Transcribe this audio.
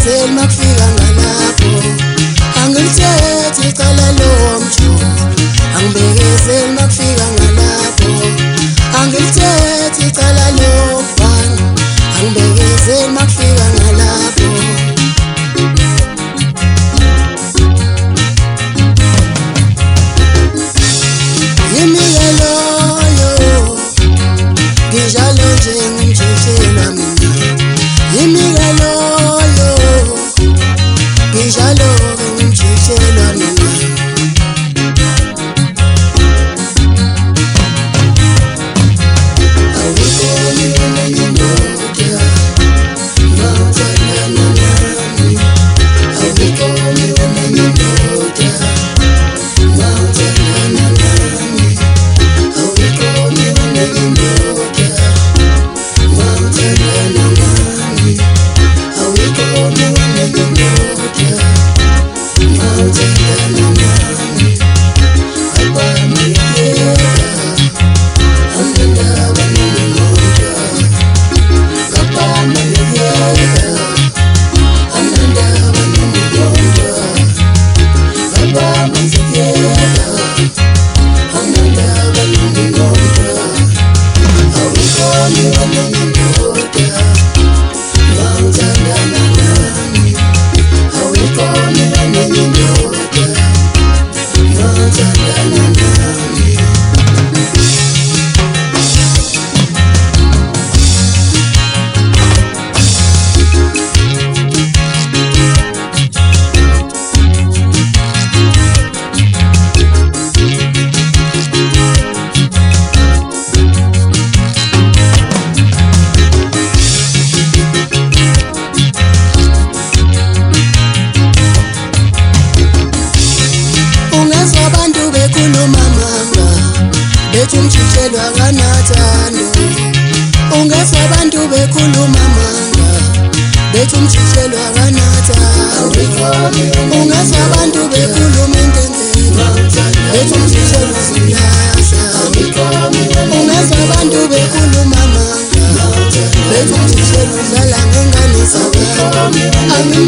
angibhekiseli makufika ngalapho angilithethi icala lomju angibhekiseli makufika ngalapho angilithethi icala lofana angibhekiseli makufika ngalapho yimikeloyo ngijalo nje ngimjitshelwa mina yimikeloyo ngijalo ngimjitshelwa mina awukoni wena ngimoja mawuthandana nami awukoni wena ngimoja mawuthandana nami awukoni wena ngimoja mawuthandana nami awukoni wena ngimoja mawuthandana nami abami yeka amandaba ngimoja abami yeka amandaba ngimoja abami yeka amandaba ngimoja awukoni wena ngimoja mawuthandana nami awukoni wena ngimoja mawuthandana nami ungezwa abantu bekhuluma manga bethi umjitshelwa kanathando ungezwa abantu bekhuluma manga bethi umjitshelwa kanathando ungezwa abantu bekhuluma intendelo bethi umjitshelwa zilahla ungezwa abantu bekhuluma manga bethi umjitshelwa udlala ngengane zabantu